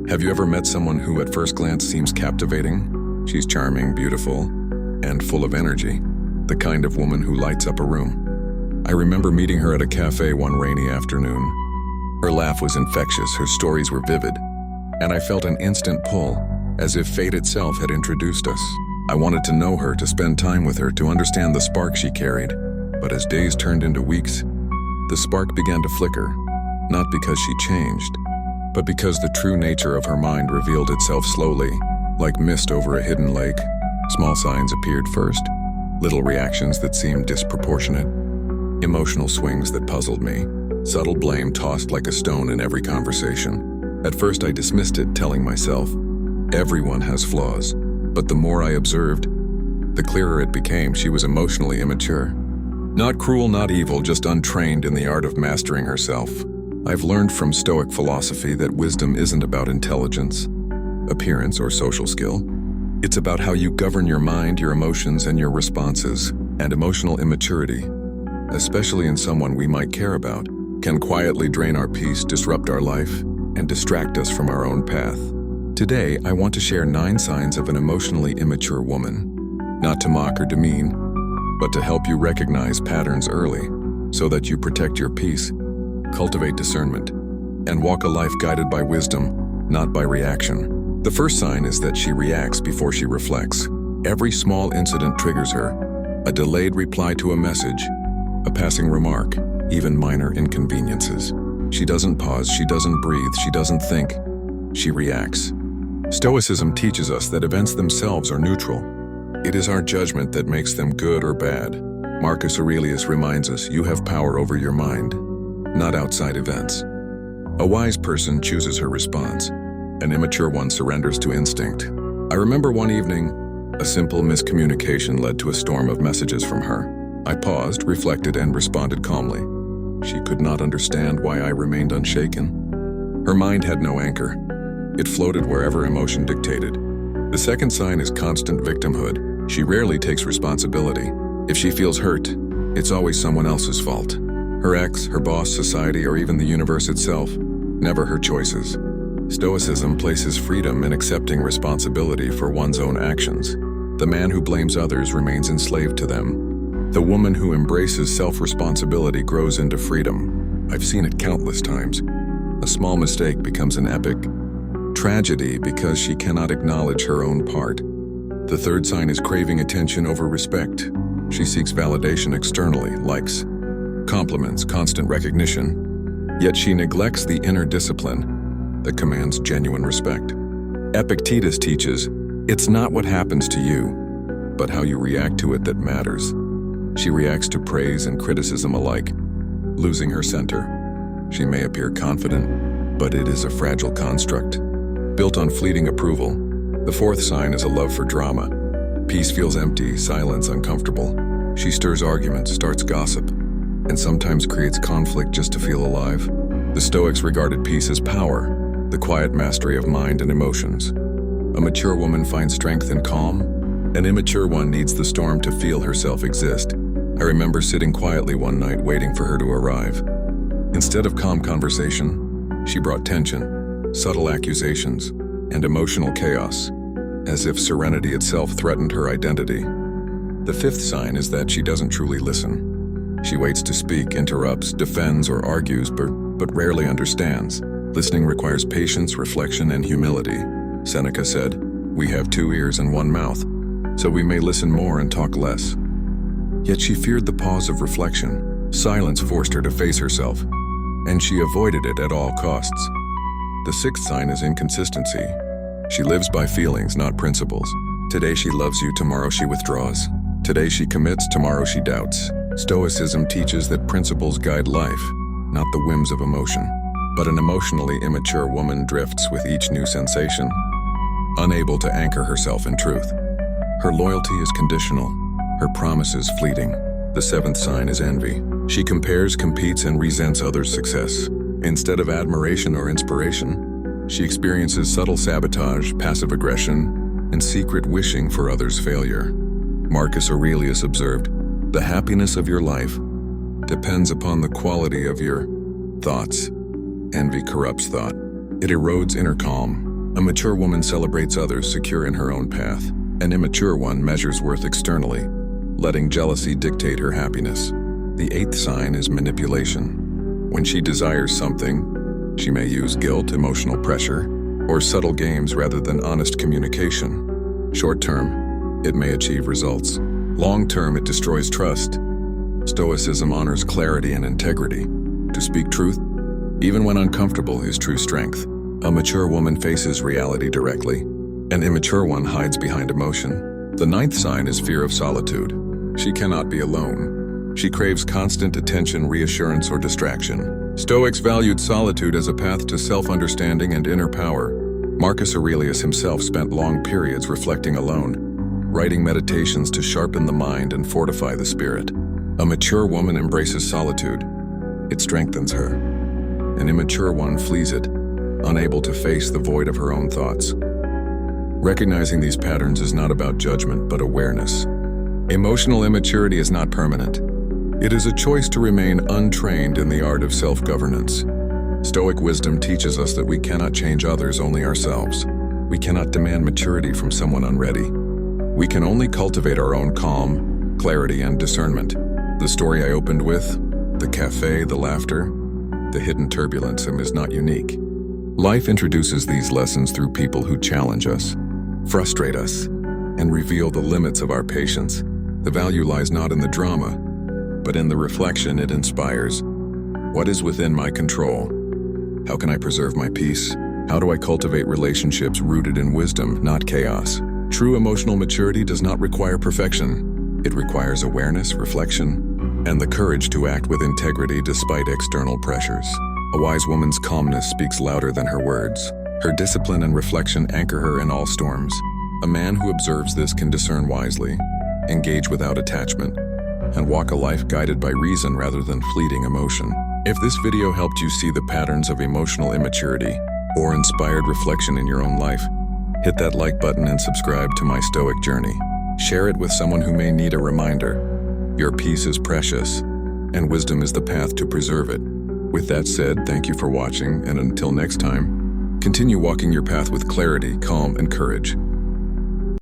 Have you ever met someone who at first glance seems captivating? She's charming, beautiful, and full of energy, the kind of woman who lights up a room. I remember meeting her at a cafe one rainy afternoon. Her laugh was infectious, her stories were vivid, and I felt an instant pull, as if fate itself had introduced us. I wanted to know her, to spend time with her, to understand the spark she carried. But as days turned into weeks, the spark began to flicker, not because she changed, but because the true nature of her mind revealed itself slowly, like mist over a hidden lake. Small signs appeared first, little reactions that seemed disproportionate, emotional swings that puzzled me, subtle blame tossed like a stone in every conversation. At first I dismissed it, telling myself, everyone has flaws. But the more I observed, the clearer it became. She was emotionally immature. Not cruel, not evil, just untrained in the art of mastering herself. I've learned from Stoic philosophy that wisdom isn't about intelligence, appearance, or social skill. It's about how you govern your mind, your emotions, and your responses. And emotional immaturity, especially in someone we might care about, can quietly drain our peace, disrupt our life, and distract us from our own path. Today, I want to share 9 signs of an emotionally immature woman, not to mock or demean, but to help you recognize patterns early so that you protect your peace, cultivate discernment, and walk a life guided by wisdom, not by reaction. The first sign is that she reacts before she reflects. Every small incident triggers her, a delayed reply to a message, a passing remark, even minor inconveniences. She doesn't pause, she doesn't breathe, she doesn't think, she reacts. Stoicism teaches us that events themselves are neutral. It is our judgment that makes them good or bad. Marcus Aurelius reminds us, you have power over your mind, not outside events. A wise person chooses her response. An immature one surrenders to instinct. I remember one evening, a simple miscommunication led to a storm of messages from her. I paused, reflected, and responded calmly. She could not understand why I remained unshaken. Her mind had no anchor. It floated wherever emotion dictated. The second sign is constant victimhood. She rarely takes responsibility. If she feels hurt, it's always someone else's fault. Her ex, her boss, society, or even the universe itself, never her choices. Stoicism places freedom in accepting responsibility for one's own actions. The man who blames others remains enslaved to them. The woman who embraces self-responsibility grows into freedom. I've seen it countless times. A small mistake becomes an epic tragedy because she cannot acknowledge her own part. The third sign is craving attention over respect. She seeks validation externally, likes, compliments, constant recognition, yet she neglects the inner discipline that commands genuine respect. Epictetus teaches, it's not what happens to you, but how you react to it that matters. She reacts to praise and criticism alike, losing her center. She may appear confident, but it is a fragile construct, built on fleeting approval. The fourth sign is a love for drama. Peace feels empty, silence uncomfortable. She stirs arguments, starts gossip, and sometimes creates conflict just to feel alive. The Stoics regarded peace as power, the quiet mastery of mind and emotions. A mature woman finds strength in calm. An immature one needs the storm to feel herself exist. I remember sitting quietly one night waiting for her to arrive. Instead of calm conversation, she brought tension, subtle accusations, and emotional chaos, as if serenity itself threatened her identity. The fifth sign is that she doesn't truly listen. She waits to speak, interrupts, defends, or argues, but rarely understands. Listening requires patience, reflection, and humility. Seneca said, "We have 2 ears and 1 mouth, so we may listen more and talk less." Yet she feared the pause of reflection. Silence forced her to face herself, and she avoided it at all costs. The sixth sign is inconsistency. She lives by feelings, not principles. Today she loves you, tomorrow she withdraws. Today she commits, tomorrow she doubts. Stoicism teaches that principles guide life, not the whims of emotion. But an emotionally immature woman drifts with each new sensation, unable to anchor herself in truth. Her loyalty is conditional, her promises fleeting. The seventh sign is envy. She compares, competes, and resents others' success. Instead of admiration or inspiration, she experiences subtle sabotage, passive aggression, and secret wishing for others' failure. Marcus Aurelius observed, "The happiness of your life depends upon the quality of your thoughts. Envy corrupts thought. It erodes inner calm. A mature woman celebrates others secure in her own path. An immature one measures worth externally, letting jealousy dictate her happiness. The eighth sign is manipulation. When she desires something, she may use guilt, emotional pressure, or subtle games rather than honest communication. Short term, it may achieve results. Long term, it destroys trust. Stoicism honors clarity and integrity. To speak truth, even when uncomfortable, is true strength. A mature woman faces reality directly. An immature one hides behind emotion. The ninth sign is fear of solitude. She cannot be alone. She craves constant attention, reassurance, or distraction. Stoics valued solitude as a path to self-understanding and inner power. Marcus Aurelius himself spent long periods reflecting alone, writing meditations to sharpen the mind and fortify the spirit. A mature woman embraces solitude. It strengthens her. An immature one flees it, unable to face the void of her own thoughts. Recognizing these patterns is not about judgment, but awareness. Emotional immaturity is not permanent. It is a choice to remain untrained in the art of self-governance. Stoic wisdom teaches us that we cannot change others, only ourselves. We cannot demand maturity from someone unready. We can only cultivate our own calm, clarity, and discernment. The story I opened with, the cafe, the laughter, the hidden turbulence, is not unique. Life introduces these lessons through people who challenge us, frustrate us, and reveal the limits of our patience. The value lies not in the drama, but in the reflection it inspires. What is within my control? How can I preserve my peace? How do I cultivate relationships rooted in wisdom, not chaos? True emotional maturity does not require perfection. It requires awareness, reflection, and the courage to act with integrity despite external pressures. A wise woman's calmness speaks louder than her words. Her discipline and reflection anchor her in all storms. A man who observes this can discern wisely, engage without attachment, and walk a life guided by reason rather than fleeting emotion. If this video helped you see the patterns of emotional immaturity or inspired reflection in your own life, hit that like button and subscribe to my Stoic journey. Share it with someone who may need a reminder. Your peace is precious, and wisdom is the path to preserve it. With that said, thank you for watching, and until next time, continue walking your path with clarity, calm, and courage.